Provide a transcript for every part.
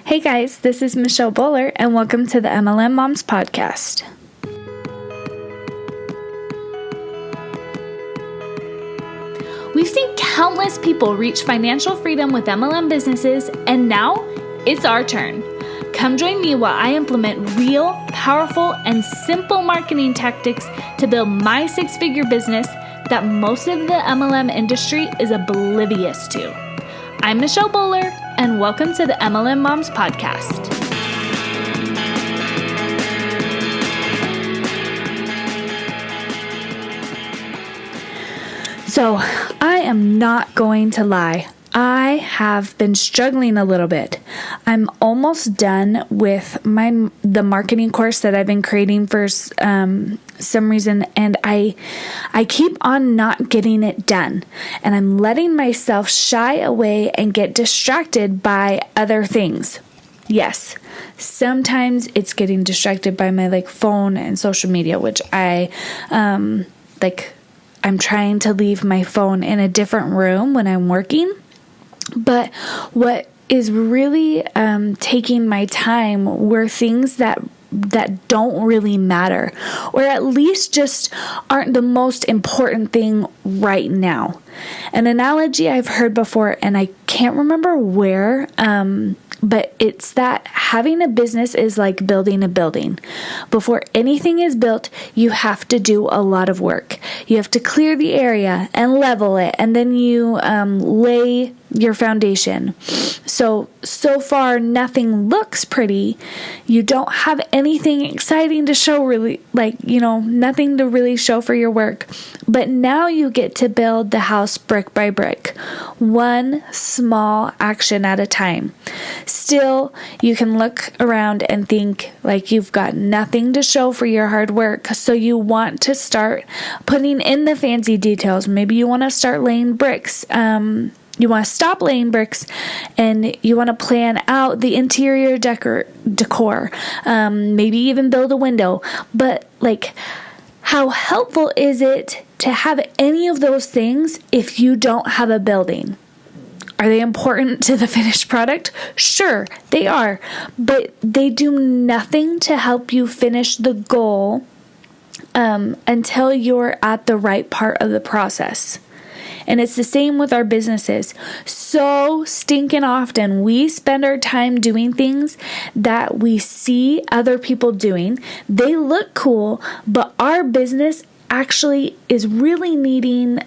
Hey guys, this is Michelle Bowler, and welcome to the MLM Moms Podcast. We've seen countless people reach financial freedom with MLM businesses, and now it's our turn. Come join me while I implement real, powerful, and simple marketing tactics to build my six-figure business that most of the MLM industry is oblivious to. I'm Michelle Bowler, and welcome to the MLM Moms Podcast. So, I am not going to lie. I have been struggling a little bit. I'm almost done with the marketing course that I've been creating for some reason, and I keep on not getting it done, and I'm letting myself shy away and get distracted by other things. Yes, sometimes it's getting distracted by my phone and social media, which I'm trying to leave my phone in a different room when I'm working. But what is really taking my time were things that don't really matter, or at least just aren't the most important thing right now. An analogy I've heard before, and I can't remember where, but it's that having a business is like building a building. Before anything is built, you have to do a lot of work. You have to clear the area and level it, and then you lay your foundation. So far, nothing looks pretty. You don't have anything exciting to show, really, nothing to really show for your work. But now you get to build the house brick by brick, one small action at a time. Still, you can look around and think like you've got nothing to show for your hard work. So you want to start putting in the fancy details. Maybe you want to start laying bricks. You want to stop laying bricks, and you want to plan out the interior decor. Maybe even build a window. But how helpful is it to have any of those things if you don't have a building? Are they important to the finished product? Sure, they are. But they do nothing to help you finish the goal until you're at the right part of the process. And it's the same with our businesses. So stinking often we spend our time doing things that we see other people doing. They look cool, but our business actually is really needing,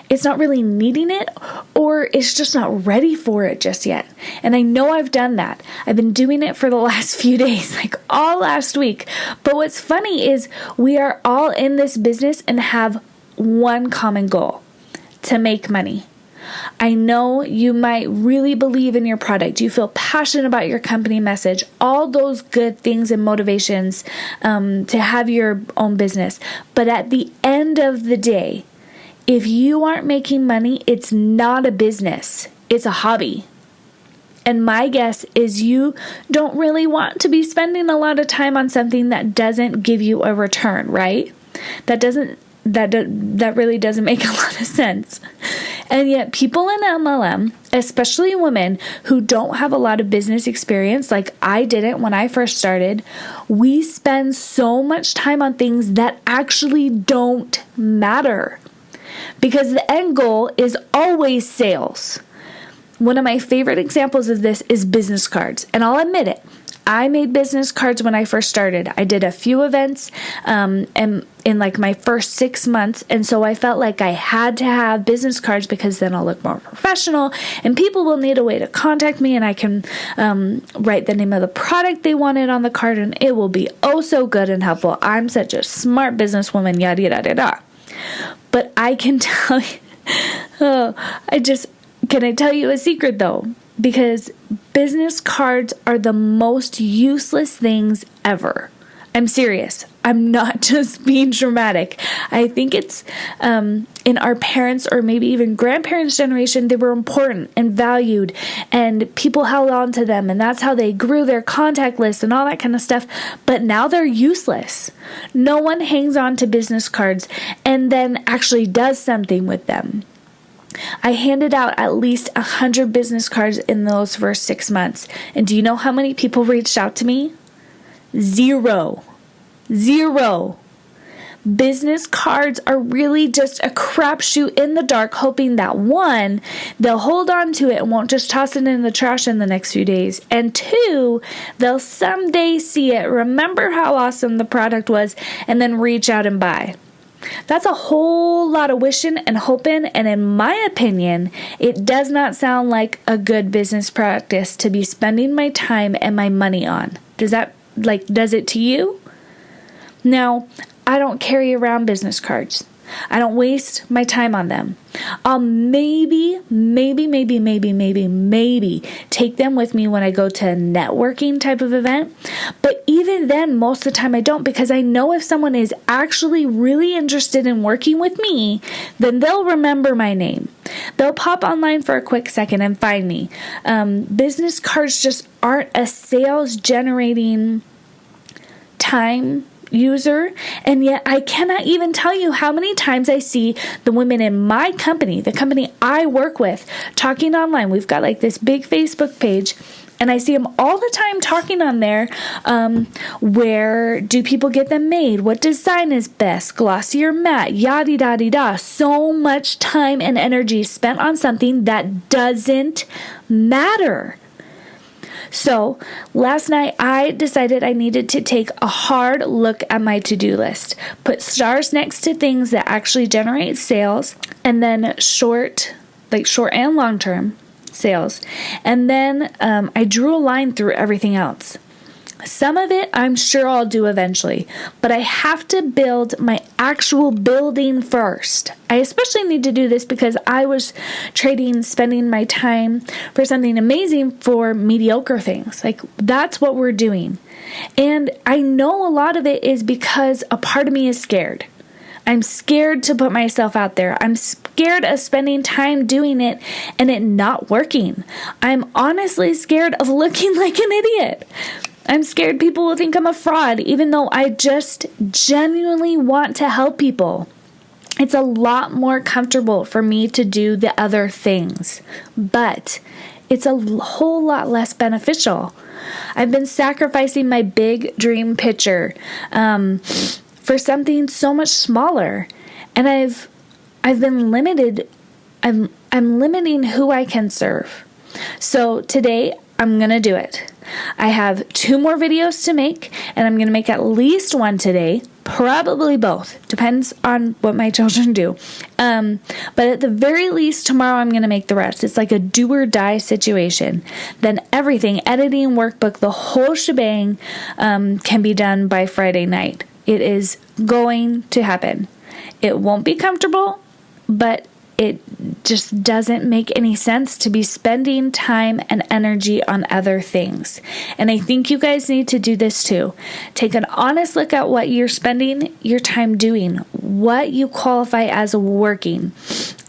it's not really needing it, or it's just not ready for it just yet. And I know I've done that. I've been doing it for the last few days, all last week. But what's funny is we are all in this business and have one common goal: to make money. I know you might really believe in your product. You feel passionate about your company message, all those good things and motivations to have your own business. But at the end of the day, if you aren't making money, it's not a business. It's a hobby. And my guess is you don't really want to be spending a lot of time on something that doesn't give you a return, right? That really doesn't make a lot of sense. And yet people in MLM, especially women who don't have a lot of business experience, like I didn't when I first started, we spend so much time on things that actually don't matter. Because the end goal is always sales. One of my favorite examples of this is business cards. And I'll admit it, I made business cards when I first started. I did a few events and in my first 6 months. And so I felt like I had to have business cards because then I'll look more professional and people will need a way to contact me, and I can write the name of the product they wanted on the card, and it will be oh so good and helpful. I'm such a smart businesswoman, yada, yada, yada. But I can tell you, can I tell you a secret though? Because business cards are the most useless things ever. I'm serious. I'm not just being dramatic. I think it's in our parents' or maybe even grandparents' generation, they were important and valued, and people held on to them, and that's how they grew their contact list and all that kind of stuff. But now they're useless. No one hangs on to business cards and then actually does something with them. I handed out at least 100 business cards in those first 6 months. And do you know how many people reached out to me? Zero. Business cards are really just a crapshoot in the dark, hoping that one, they'll hold on to it and won't just toss it in the trash in the next few days. And two, they'll someday see it, remember how awesome the product was, and then reach out and buy. That's a whole lot of wishing and hoping, and in my opinion, it does not sound like a good business practice to be spending my time and my money on. Does it to you? Now, I don't carry around business cards. I don't waste my time on them. I'll maybe take them with me when I go to a networking type of event. But even then, most of the time I don't, because I know if someone is actually really interested in working with me, then they'll remember my name. They'll pop online for a quick second and find me. Business cards just aren't a sales generating time user, and yet I cannot even tell you how many times I see the women in my company, the company I work with, talking online. We've got like this big Facebook page, and I see them all the time talking on there. Where do people get them made? What design is best? Glossy or matte? Yada da da. So much time and energy spent on something that doesn't matter. So last night I decided I needed to take a hard look at my to-do list, put stars next to things that actually generate sales, and then short and long-term sales. And then I drew a line through everything else. Some of it I'm sure I'll do eventually, but I have to build my actual building first. I especially need to do this because I was trading spending my time for something amazing for mediocre things. Like, that's what we're doing. And I know a lot of it is because a part of me is scared. I'm scared to put myself out there. I'm scared of spending time doing it and it not working. I'm honestly scared of looking like an idiot. I'm scared people will think I'm a fraud, even though I just genuinely want to help people. It's a lot more comfortable for me to do the other things, but it's a whole lot less beneficial. I've been sacrificing my big dream picture for something so much smaller, and I've been limited. I'm limiting who I can serve. So today I'm gonna do it. I have 2 more videos to make, and I'm going to make at least one today, probably both. Depends on what my children do. But at the very least, tomorrow I'm going to make the rest. It's like a do or die situation. Then everything, editing, workbook, the whole shebang can be done by Friday night. It is going to happen. It won't be comfortable, but it just doesn't make any sense to be spending time and energy on other things. And I think you guys need to do this too. Take an honest look at what you're spending your time doing, what you qualify as working.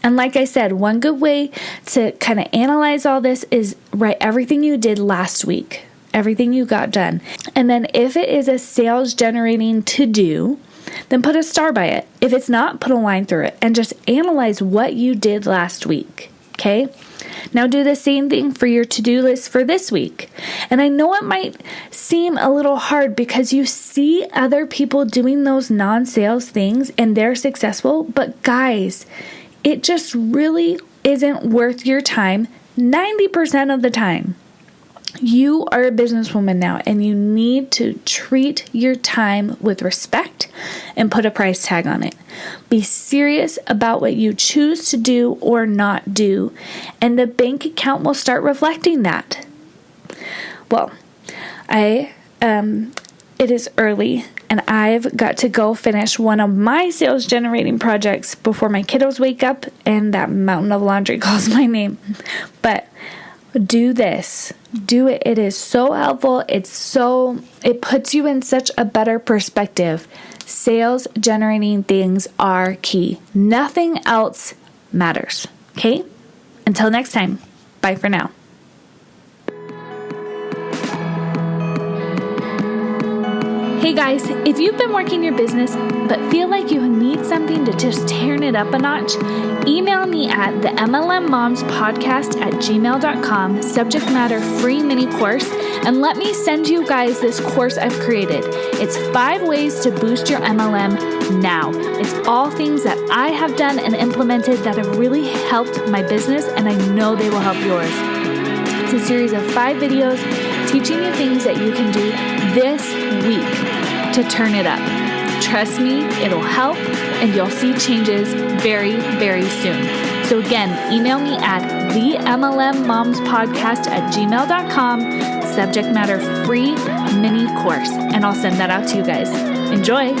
And like I said, one good way to kind of analyze all this is write everything you did last week, everything you got done. And then if it is a sales generating to do, then put a star by it. If it's not, put a line through it and just analyze what you did last week. Okay? Now do the same thing for your to-do list for this week. And I know it might seem a little hard because you see other people doing those non-sales things and they're successful, but guys, it just really isn't worth your time 90% of the time. You are a businesswoman now, and you need to treat your time with respect and put a price tag on it. Be serious about what you choose to do or not do, and the bank account will start reflecting that. Well, it is early, and I've got to go finish one of my sales generating projects before my kiddos wake up and that mountain of laundry calls my name. But do this. Do it. It is so helpful. It puts you in such a better perspective. Sales generating things are key. Nothing else matters. Okay? Until next time. Bye for now. Hey guys, if you've been working your business but feel like you need something to just turn it up a notch, email me at the MLMmomspodcast@gmail.com, subject matter free mini course, and let me send you guys this course I've created. It's 5 ways to boost your MLM now. It's all things that I have done and implemented that have really helped my business, and I know they will help yours. It's a series of 5 videos teaching you things that you can do this week to turn it up. Trust me, it'll help, and you'll see changes very, very soon. So again, email me at themlmmomspodcast@gmail.com, subject matter free mini course, and I'll send that out to you guys. Enjoy!